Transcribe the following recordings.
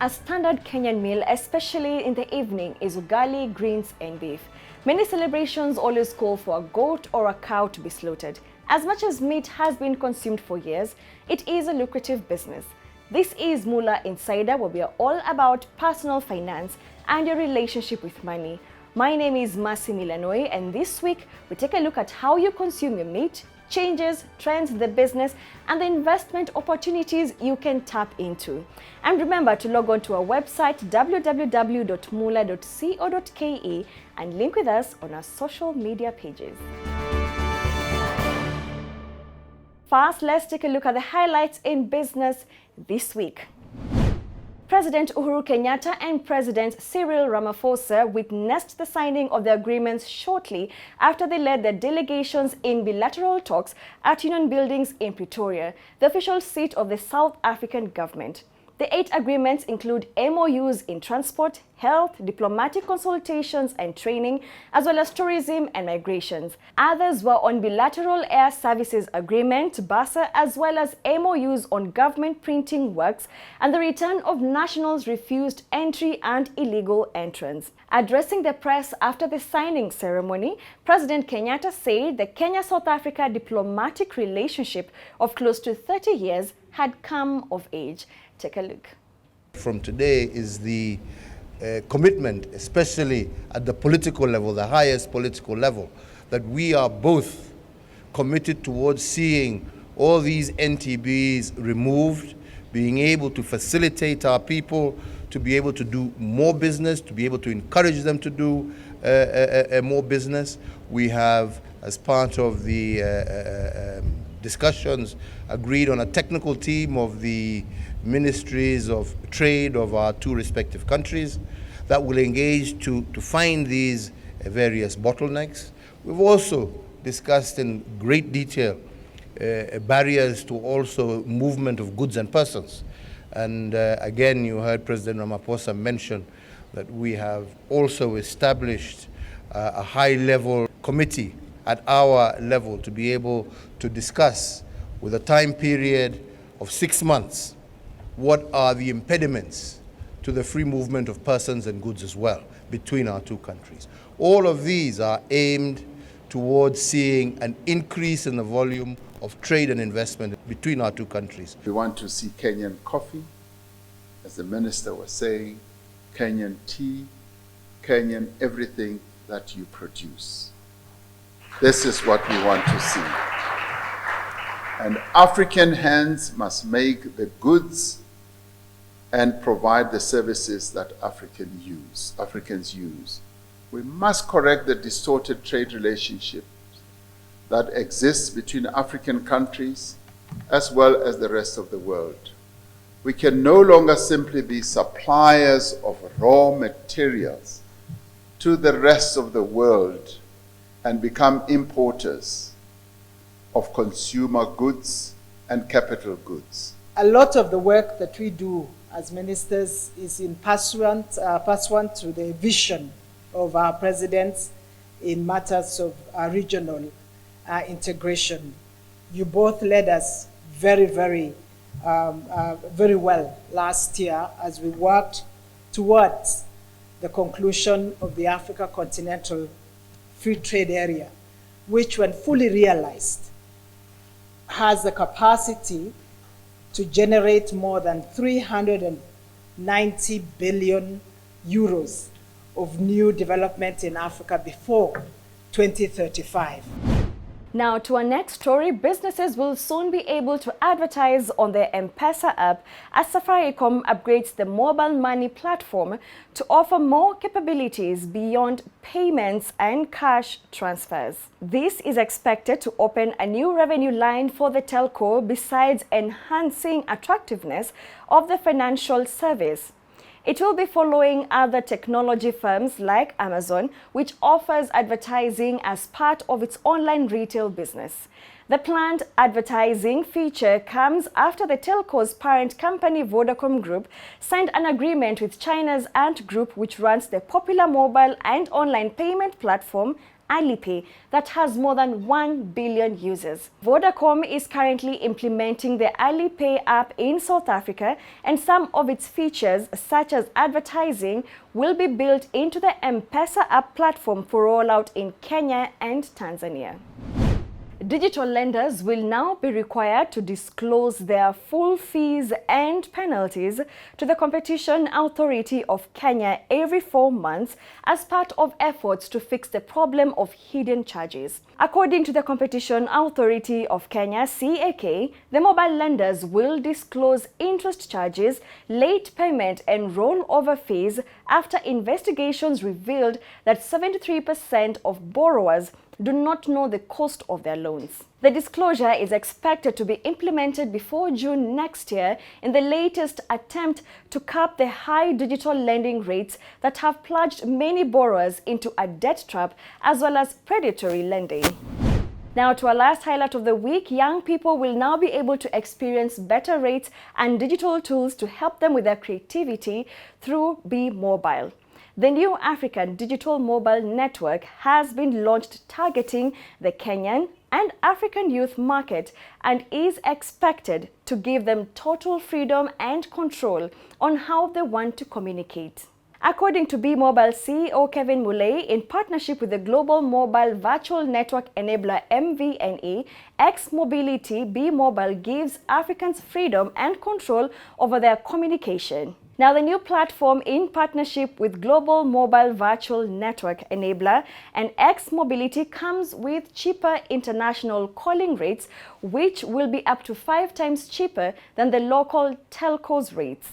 A standard Kenyan meal, especially in the evening, is ugali, greens and beef. Many celebrations always call for a goat or a cow to be slaughtered. As much as meat has been consumed for years, it is a lucrative business. This is Moolah Insider, where we are all about personal finance and your relationship with money. My name is Masi Milanoi, and this week we take a look at how you consume your meat, changes, trends in the business, and the investment opportunities you can tap into. And remember to log on to our website www.moolah.co.ke and link with us on our social media pages. First, let's take a look at the highlights in business this week. President Uhuru Kenyatta and President Cyril Ramaphosa witnessed the signing of the agreements shortly after they led their delegations in bilateral talks at Union Buildings in Pretoria, the official seat of the South African government. The 8 agreements include MOUs in transport, health, diplomatic consultations and training, as well as tourism and migrations. Others were on bilateral air services agreement, BASA, as well as MOUs on government printing works and the return of nationals refused entry and illegal entrance. Addressing the press after the signing ceremony, President Kenyatta said the Kenya-South Africa diplomatic relationship of close to 30 years had come of age. Take a look. From today is the commitment, especially at the political level, the highest political level, that we are both committed towards seeing all these NTBs removed, being able to facilitate our people to be able to do more business, to be able to encourage them to do more business. We have, as part of the discussions, agreed on a technical team of the ministries of trade of our 2 respective countries that will engage to find these various bottlenecks. We've also discussed in great detail barriers to also movement of goods and persons. And again, you heard President Ramaphosa mention that we have also established a high-level committee at our level to be able to discuss with a time period of 6 months what are the impediments to the free movement of persons and goods as well between our 2 countries. All of these are aimed towards seeing an increase in the volume of trade and investment between our 2 countries. We want to see Kenyan coffee, as the minister was saying, Kenyan tea, Kenyan everything that you produce. This is what we want to see. And African hands must make the goods and provide the services that Africans use. We must correct the distorted trade relationships that exist between African countries as well as the rest of the world. We can no longer simply be suppliers of raw materials to the rest of the world and become importers of consumer goods and capital goods. A lot of the work that we do as ministers is in pursuant to the vision of our presidents in matters of regional integration. You both led us very well last year as we worked towards the conclusion of the Africa Continental Free Trade Area, which, when fully realized, has the capacity to generate more than 390 billion euros of new development in Africa before 2035. Now to our next story, businesses will soon be able to advertise on their M-Pesa app as Safaricom upgrades the mobile money platform to offer more capabilities beyond payments and cash transfers. This is expected to open a new revenue line for the telco besides enhancing attractiveness of the financial service. It will be following other technology firms like Amazon, which offers advertising as part of its online retail business. The planned advertising feature comes after the telco's parent company Vodacom Group signed an agreement with China's Ant Group, which runs the popular mobile and online payment platform Alipay that has more than 1 billion users. Vodacom is currently implementing the Alipay app in South Africa, and some of its features, such as advertising, will be built into the M-Pesa app platform for rollout in Kenya and Tanzania. Digital lenders will now be required to disclose their full fees and penalties to the Competition Authority of Kenya every 4 months as part of efforts to fix the problem of hidden charges. According to the Competition Authority of Kenya, CAK, the mobile lenders will disclose interest charges, late payment and rollover fees after investigations revealed that 73% of borrowers do not know the cost of their loans. The disclosure is expected to be implemented before June next year in the latest attempt to curb the high digital lending rates that have plunged many borrowers into a debt trap as well as predatory lending. Now to our last highlight of the week, young people will now be able to experience better rates and digital tools to help them with their creativity through Be Mobile. The new African Digital Mobile Network has been launched targeting the Kenyan and African youth market and is expected to give them total freedom and control on how they want to communicate. According to Be Mobile CEO Kevin Moolah, in partnership with the Global Mobile Virtual Network Enabler MVNE, X Mobility, Be Mobile gives Africans freedom and control over their communication. Now, the new platform, in partnership with Global Mobile Virtual Network Enabler and X Mobility, comes with cheaper international calling rates, which will be up to 5 times cheaper than the local telcos rates.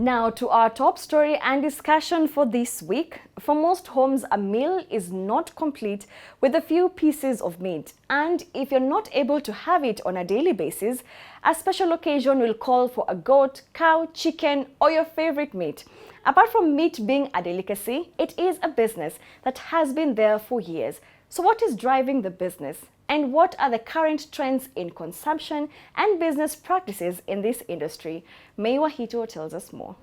Now to our top story and discussion for this week. For most homes, a meal is not complete with a few pieces of meat. And if you're not able to have it on a daily basis, a special occasion will call for a goat, cow, chicken, or your favorite meat. Apart from meat being a delicacy, it is a business that has been there for years. So what is driving the business? And what are the current trends in consumption and business practices in this industry? May Wahito tells us more.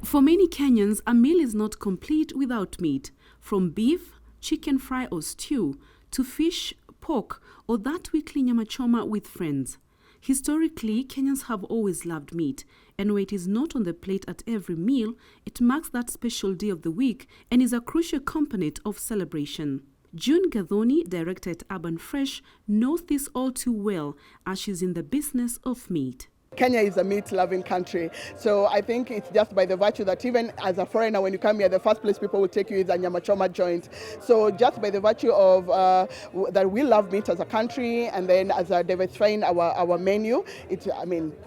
For many Kenyans, a meal is not complete without meat. From beef, chicken fry or stew, to fish, pork, or that weekly nyama choma with friends. Historically, Kenyans have always loved meat, and where it is not on the plate at every meal, it marks that special day of the week and is a crucial component of celebration. June Gathoni, director at Urban Fresh, knows this all too well as she's in the business of meat. Kenya is a meat-loving country, so I think it's just by the virtue that even as a foreigner, when you come here, the first place people will take you is a nyama choma joint. So just by the virtue of that we love meat as a country, and then as a diversifying our menu,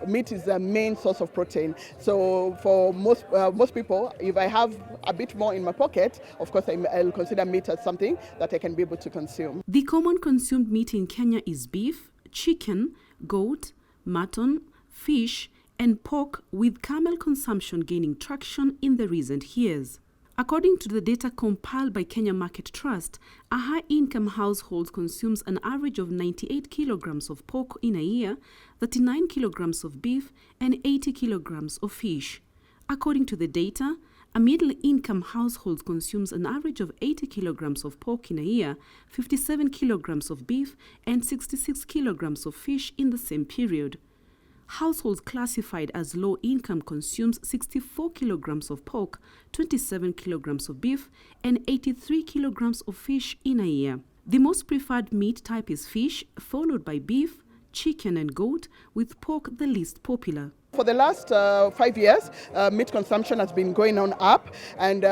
meat is the main source of protein. So for most people, if I have a bit more in my pocket, of course I'll consider meat as something that I can be able to consume. The common consumed meat in Kenya is beef, chicken, goat, mutton, fish and pork, with camel consumption gaining traction in the recent years. According to the data compiled by Kenya Market Trust, a high-income household consumes an average of 98 kilograms of pork in a year, 39 kilograms of beef and 80 kilograms of fish. According to the data, a middle-income household consumes an average of 80 kilograms of pork in a year, 57 kilograms of beef and 66 kilograms of fish in the same period. Households classified as low income consumes 64 kilograms of pork, 27 kilograms of beef, and 83 kilograms of fish in a year. The most preferred meat type is fish, followed by beef, chicken and goat, with pork the least popular. For the last 5 years, meat consumption has been going on up, and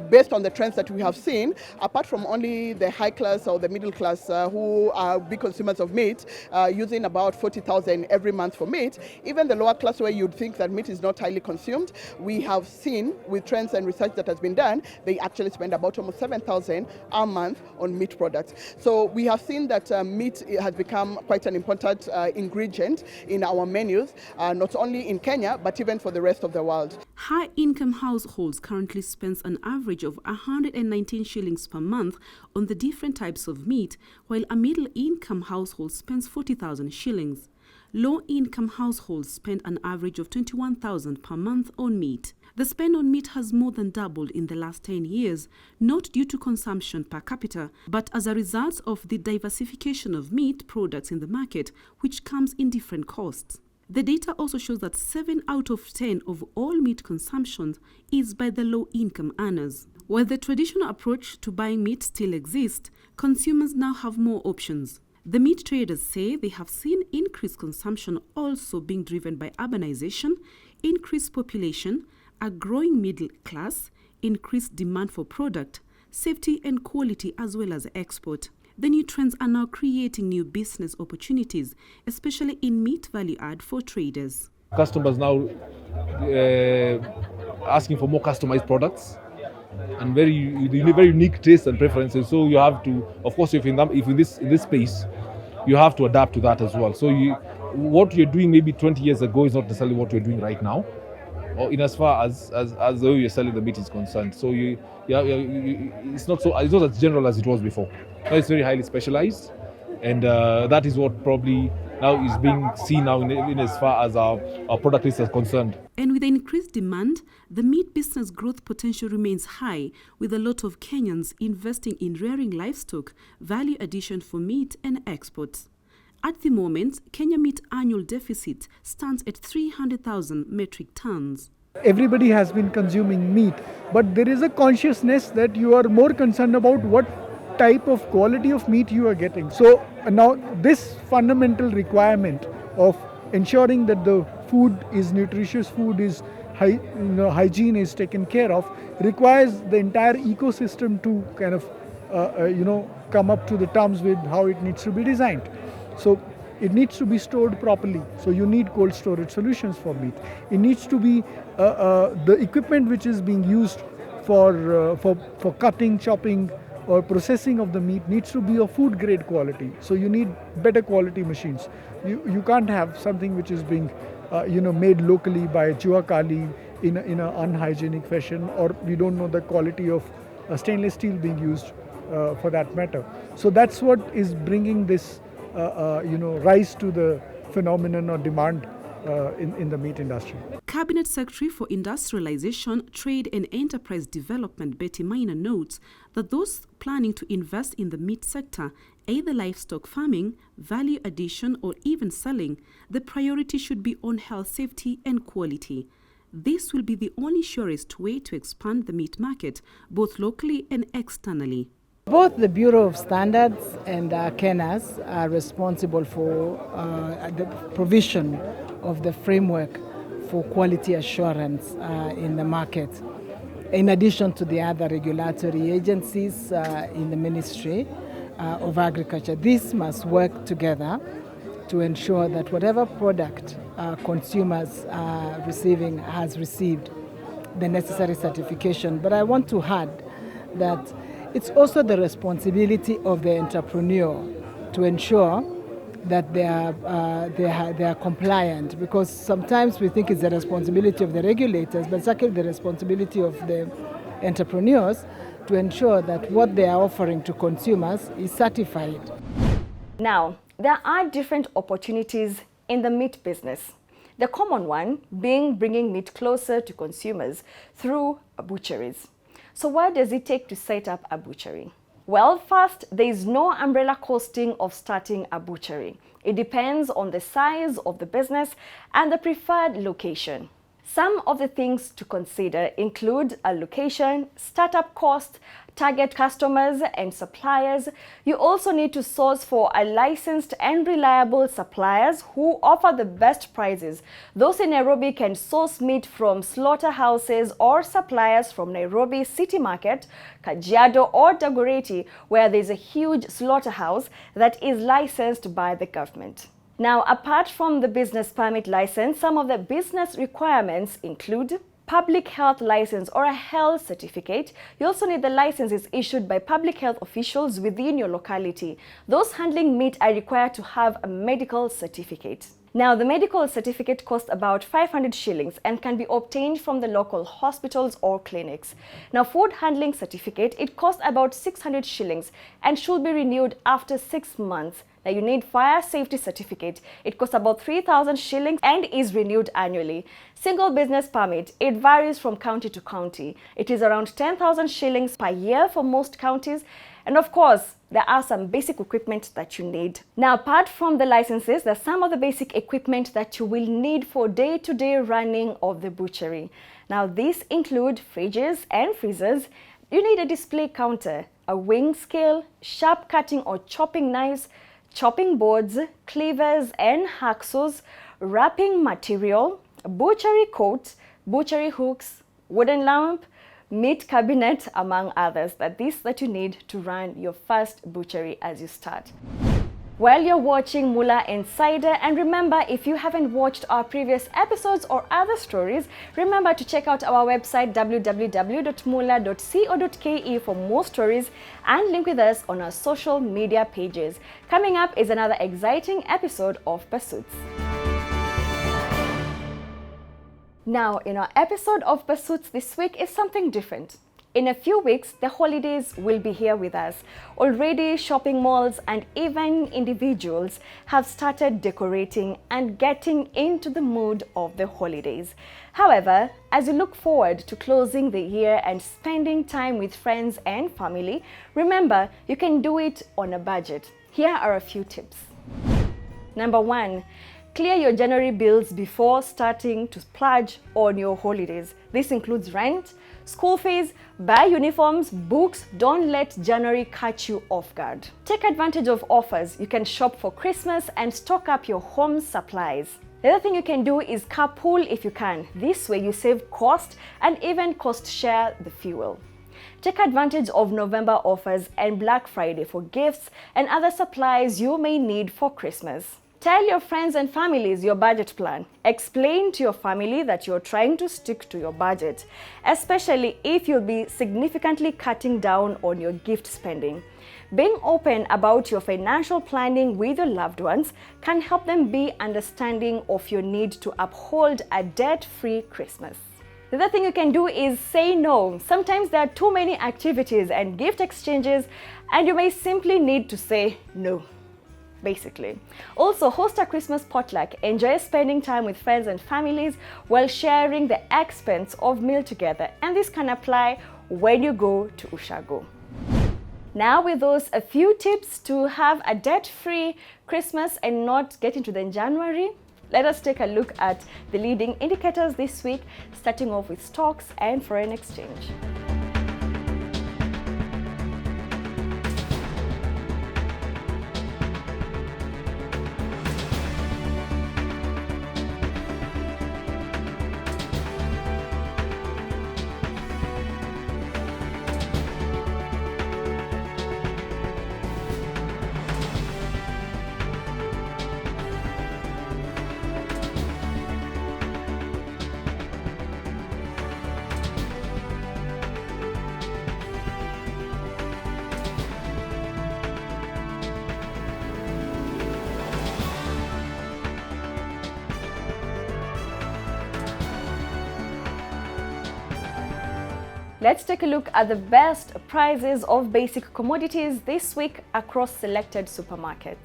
based on the trends that we have seen, apart from only the high class or the middle class who are big consumers of meat, using about 40,000 every month for meat, even the lower class where you'd think that meat is not highly consumed, we have seen with trends and research that has been done, they actually spend about almost 7,000 a month on meat products. So we have seen that meat has become quite an important ingredient in our menus, not only in Kenya, but even for the rest of the world. High-income households currently spend an average of 119 shillings per month on the different types of meat, while a middle-income household spends 40,000 shillings. low-income households spend an average of $21,000 per month on meat. The spend on meat has more than doubled in the last 10 years, not due to consumption per capita, but as a result of the diversification of meat products in the market, which comes in different costs. The data also shows that 7 out of 10 of all meat consumption is by the low-income earners. While the traditional approach to buying meat still exists, consumers now have more options. The meat traders say they have seen increased consumption also being driven by urbanization, increased population, a growing middle class, increased demand for product, safety and quality, as well as export. The new trends are now creating new business opportunities, especially in meat value add for traders. Customers now asking for more customized products and very unique tastes and preferences. So you have to, of course, if in this space, you have to adapt to that as well. So what you're doing maybe 20 years ago is not necessarily what you're doing right now, or in as far as though you're selling the meat is concerned. So it's not as general as it was before. Now it's very highly specialized, and that is what probably now is being seen now in as far as our product list is concerned. And with the increased demand, the meat business growth potential remains high, with a lot of Kenyans investing in rearing livestock, value addition for meat and exports. At the moment, Kenya meat annual deficit stands at 300,000 metric tons. Everybody has been consuming meat, but there is a consciousness that you are more concerned about what type of quality of meat you are getting. So now this fundamental requirement of ensuring that the food is nutritious, food is hygiene is taken care of, requires the entire ecosystem to kind of come up to the terms with how it needs to be designed. So it needs to be stored properly. So you need cold storage solutions for meat. It needs to be the equipment which is being used for cutting, chopping, or processing of the meat needs to be of food grade quality. So you need better quality machines. You can't have something which is being made locally by Juakali in an unhygienic fashion, or we don't know the quality of stainless steel being used for that matter. So that's what is bringing this rise to the phenomenon or demand in the meat industry. Cabinet Secretary for Industrialization, Trade and Enterprise Development Betty Maina notes that those planning to invest in the meat sector, either livestock farming, value addition or even selling, the priority should be on health, safety and quality. This will be the only surest way to expand the meat market, both locally and externally. Both the Bureau of Standards and KENAS are responsible for the provision of the framework for quality assurance in the market, in addition to the other regulatory agencies in the Ministry of Agriculture. These must work together to ensure that whatever product consumers are receiving has received the necessary certification. But I want to add that it's also the responsibility of the entrepreneur to ensure that they are compliant, because sometimes we think it's the responsibility of the regulators, but it's actually the responsibility of the entrepreneurs to ensure that what they are offering to consumers is certified. Now, there are different opportunities in the meat business. The common one being bringing meat closer to consumers through butcheries. So what does it take to set up a butchery? Well, first, there is no umbrella costing of starting a butchery. It depends on the size of the business and the preferred location. Some of the things to consider include a location, startup cost, target customers and suppliers. You also need to source for a licensed and reliable suppliers who offer the best prices. Those in Nairobi can source meat from slaughterhouses or suppliers from Nairobi City Market, Kajiado or Dagoretti, where there's a huge slaughterhouse that is licensed by the government. Now, apart from the business permit license, some of the business requirements include public health license or a health certificate. You also need the licenses issued by public health officials within your locality. Those handling meat are required to have a medical certificate. Now, the medical certificate costs about 500 shillings and can be obtained from the local hospitals or clinics. Now, food handling certificate, it costs about 600 shillings and should be renewed after 6 months. Now you need fire safety certificate. It costs about 3,000 shillings and is renewed annually. Single business permit. It varies from county to county. It is around 10,000 shillings per year for most counties. And of course, there are some basic equipment that you need. Now, apart from the licenses, there's some of the basic equipment that you will need for day-to-day running of the butchery. Now, these include fridges and freezers. You need a display counter, a weighing scale, sharp cutting or chopping knives, chopping boards, cleavers and hacksaws, wrapping material, butchery coat, butchery hooks, wooden lamp, meat cabinet, among others. That you need to run your first butchery as you start. Well, you're watching Moolah Insider, and remember, if you haven't watched our previous episodes or other stories, remember to check out our website www.moolah.co.ke for more stories and link with us on our social media pages. Coming up is another exciting episode of Pursuits. Now, in our episode of Pursuits this week is something different. In a few weeks, the holidays will be here with us. Already, shopping malls and even individuals have started decorating and getting into the mood of the holidays. However, as you look forward to closing the year and spending time with friends and family, remember, you can do it on a budget. Here are a few tips. Number 1. Clear your January bills before starting to splurge on your holidays. This includes rent, school fees, buy uniforms, books. Don't let January catch you off guard. Take advantage of offers. You can shop for Christmas and stock up your home supplies. The other thing you can do is carpool if you can. This way you save cost and even cost share the fuel. Take advantage of November offers and Black Friday for gifts and other supplies you may need for Christmas. Tell your friends and families your budget plan. Explain to your family that you're trying to stick to your budget, especially if you'll be significantly cutting down on your gift spending. Being open about your financial planning with your loved ones can help them be understanding of your need to uphold a debt-free Christmas. The other thing you can do is say no. Sometimes there are too many activities and gift exchanges, and you may simply need to say no. Basically. Also, host a Christmas potluck. Enjoy spending time with friends and families while sharing the expense of meal together. And this can apply when you go to Ushago. Now, with those a few tips to have a debt-free Christmas and not get into the January, let us take a look at the leading indicators this week, starting off with stocks and foreign exchange. Let's take a look at the best prices of basic commodities this week across selected supermarkets.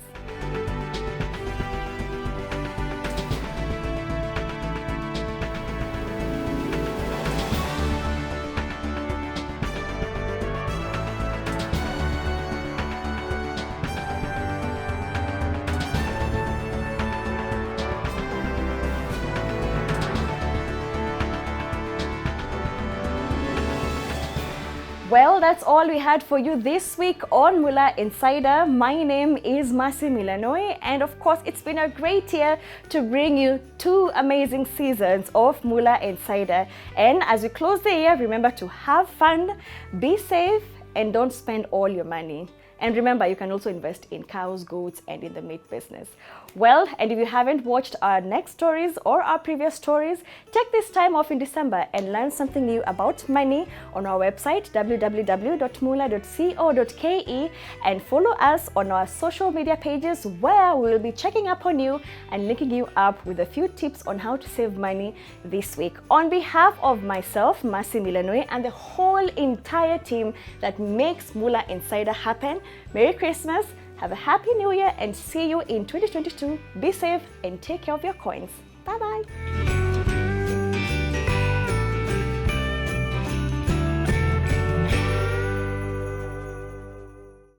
Well, that's all we had for you this week on Moolah Insider. My name is Masi Milanoi, and of course, it's been a great year to bring you 2 amazing seasons of Moolah Insider. And as we close the year, remember to have fun, be safe, and don't spend all your money. And remember, you can also invest in cows, goats, and in the meat business. Well, and if you haven't watched our next stories or our previous stories, take this time off in December and learn something new about money on our website, www.moolah.co.ke, and follow us on our social media pages where we will be checking up on you and linking you up with a few tips on how to save money this week. On behalf of myself, Masi Milanoi, and the whole entire team that makes Moolah Insider happen, Merry Christmas, Have a happy new year and see you in 2022. Be safe and take care of your coins. Bye-bye.